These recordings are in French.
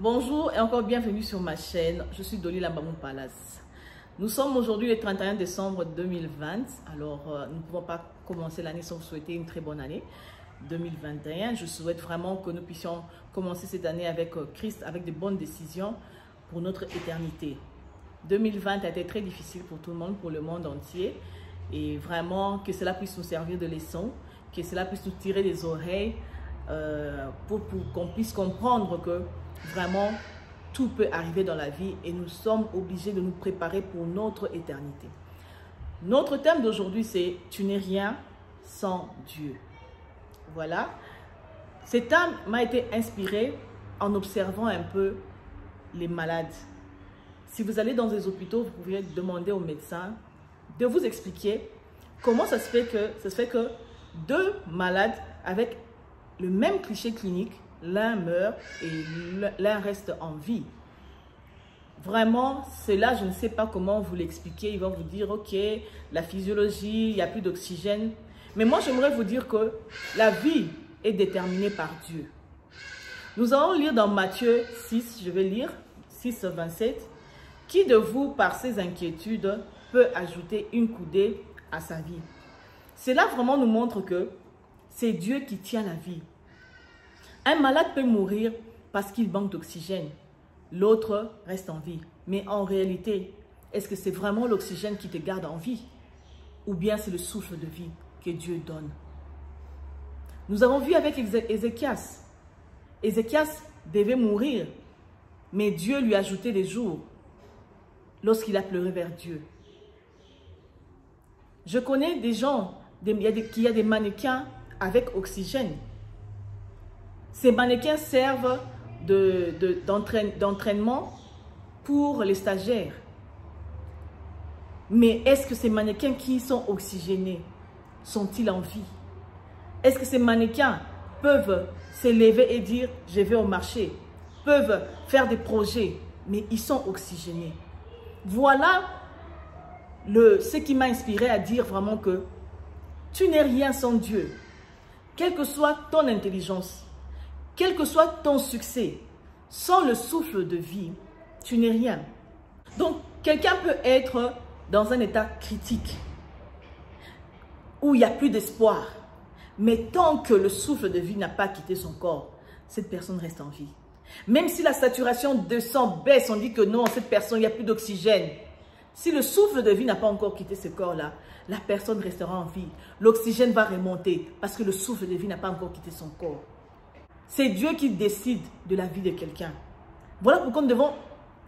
Bonjour et encore bienvenue sur ma chaîne. Je suis Dolly Lambamou Palace. Nous sommes aujourd'hui le 31 décembre 2020. Alors, nous ne pouvons pas commencer l'année sans vous souhaiter une très bonne année 2021. Je souhaite vraiment que nous puissions commencer cette année avec Christ, avec de bonnes décisions pour notre éternité. 2020 a été très difficile pour tout le monde, pour le monde entier. Et vraiment, que cela puisse nous servir de leçon, que cela puisse nous tirer les oreilles pour qu'on puisse comprendre que vraiment, tout peut arriver dans la vie et nous sommes obligés de nous préparer pour notre éternité. Notre thème d'aujourd'hui, c'est « Tu n'es rien sans Dieu ». Voilà. Cet thème m'a été inspiré en observant un peu les malades. Si vous allez dans des hôpitaux, vous pouvez demander aux médecins de vous expliquer comment ça se fait que deux malades avec le même cliché clinique, l'un meurt et l'un reste en vie. Vraiment, c'est là, je ne sais pas comment vous l'expliquer. Ils vont vous dire, ok, la physiologie, il n'y a plus d'oxygène. Mais moi, j'aimerais vous dire que la vie est déterminée par Dieu. Nous allons lire dans Matthieu 6, je vais lire, 6, 27. Qui de vous, par ses inquiétudes, peut ajouter une coudée à sa vie? Cela vraiment nous montre que c'est Dieu qui tient la vie. Un malade peut mourir parce qu'il manque d'oxygène. L'autre reste en vie. Mais en réalité, est-ce que c'est vraiment l'oxygène qui te garde en vie? Ou bien c'est le souffle de vie que Dieu donne? Nous avons vu avec Ézéchias. Ézéchias devait mourir, mais Dieu lui a ajouté des jours lorsqu'il a pleuré vers Dieu. Je connais des gens, il y a des mannequins avec oxygène. Ces mannequins servent d'entraînement pour les stagiaires. Mais est-ce que ces mannequins qui sont oxygénés sont-ils en vie? Est-ce que ces mannequins peuvent s'élever et dire « je vais au marché », peuvent faire des projets, mais ils sont oxygénés? Voilà ce qui m'a inspiré à dire vraiment que tu n'es rien sans Dieu. Quelle que soit ton intelligence, quel que soit ton succès, sans le souffle de vie, tu n'es rien. Donc, quelqu'un peut être dans un état critique, où il n'y a plus d'espoir. Mais tant que le souffle de vie n'a pas quitté son corps, cette personne reste en vie. Même si la saturation de sang baisse, on dit que non, cette personne, il n'y a plus d'oxygène. Si le souffle de vie n'a pas encore quitté ce corps-là, la personne restera en vie. L'oxygène va remonter parce que le souffle de vie n'a pas encore quitté son corps. C'est Dieu qui décide de la vie de quelqu'un. Voilà pourquoi nous devons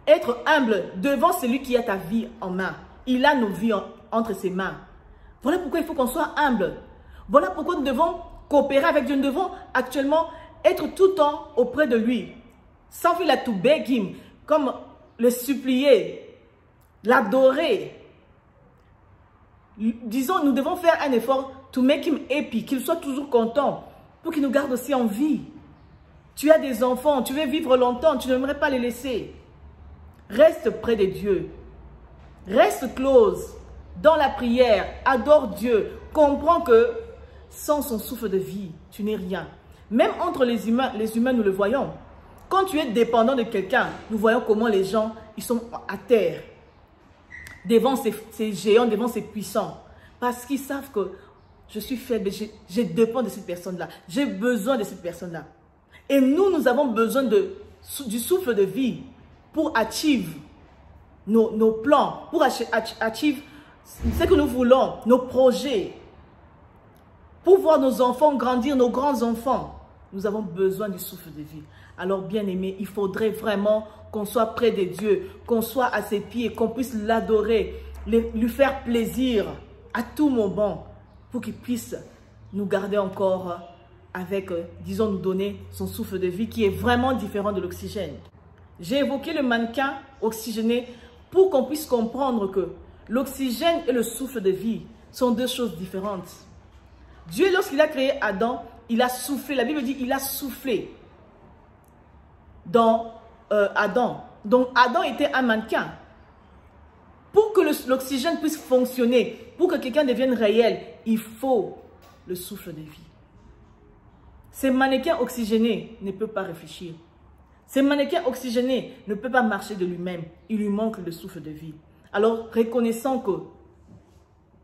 être humbles devant celui qui a ta vie en main. Il a nos vies entre ses mains. Voilà pourquoi il faut qu'on soit humble. Voilà pourquoi nous devons coopérer avec Dieu. Nous devons actuellement être tout le temps auprès de lui. Sans faire to beg him, comme le supplier, l'adorer. Disons, nous devons faire un effort to make him happy, qu'il soit toujours content, pour qu'il nous garde aussi en vie. Tu as des enfants, tu veux vivre longtemps, tu n'aimerais pas les laisser. Reste près de Dieu. Reste close dans la prière. Adore Dieu. Comprends que sans son souffle de vie, tu n'es rien. Même entre les humains, nous le voyons. Quand tu es dépendant de quelqu'un, nous voyons comment les gens, ils sont à terre. Devant ces géants, devant ces puissants. Parce qu'ils savent que je suis faible, je dépends de cette personne-là. J'ai besoin de cette personne-là. Et nous avons besoin du souffle de vie pour achieve nos plans, pour achieve ce que nous voulons, nos projets. Pour voir nos enfants grandir, nos grands-enfants. Nous avons besoin du souffle de vie. Alors, bien-aimés, il faudrait vraiment qu'on soit près de Dieu, qu'on soit à ses pieds, qu'on puisse l'adorer, lui faire plaisir à tout moment pour qu'il puisse nous garder encore avec, disons, nous donner son souffle de vie qui est vraiment différent de l'oxygène. J'ai évoqué le mannequin oxygéné pour qu'on puisse comprendre que l'oxygène et le souffle de vie sont deux choses différentes. Dieu, lorsqu'il a créé Adam, il a soufflé. La Bible dit il a soufflé dans Adam. Donc Adam était un mannequin. Pour que l'oxygène puisse fonctionner, pour que quelqu'un devienne réel, il faut le souffle de vie. Ces mannequins oxygénés ne peuvent pas réfléchir. Ce mannequin oxygéné ne peut pas marcher de lui-même. Il lui manque le souffle de vie. Alors, reconnaissons que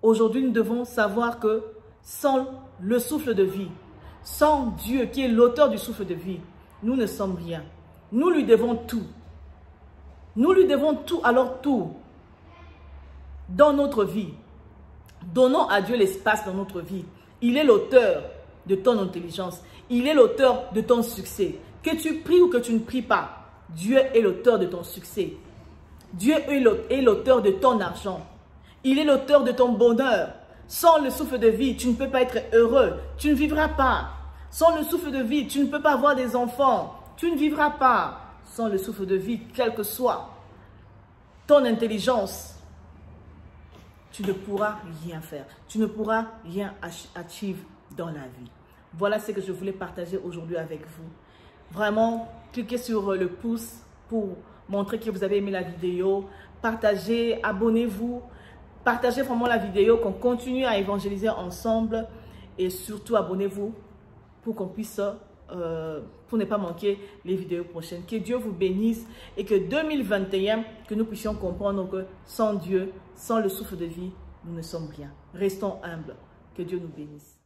aujourd'hui, nous devons savoir que sans le souffle de vie, sans Dieu qui est l'auteur du souffle de vie, nous ne sommes rien. Nous lui devons tout. Nous lui devons tout, alors tout dans notre vie. Donnons à Dieu l'espace dans notre vie. Il est l'auteur de ton intelligence. Il est l'auteur de ton succès. Que tu pries ou que tu ne pries pas, Dieu est l'auteur de ton succès. Dieu est l'auteur de ton argent. Il est l'auteur de ton bonheur. Sans le souffle de vie, tu ne peux pas être heureux. Tu ne vivras pas. Sans le souffle de vie, tu ne peux pas avoir des enfants. Tu ne vivras pas. Sans le souffle de vie, quelle que soit ton intelligence, tu ne pourras rien faire. Tu ne pourras rien achieve dans la vie. Voilà ce que je voulais partager aujourd'hui avec vous. Vraiment, cliquez sur le pouce pour montrer que vous avez aimé la vidéo. Partagez, abonnez-vous. Partagez vraiment la vidéo, qu'on continue à évangéliser ensemble. Et surtout, abonnez-vous pour qu'on puisse, pour ne pas manquer les vidéos prochaines. Que Dieu vous bénisse et que 2021, que nous puissions comprendre que sans Dieu, sans le souffle de vie, nous ne sommes rien. Restons humbles. Que Dieu nous bénisse.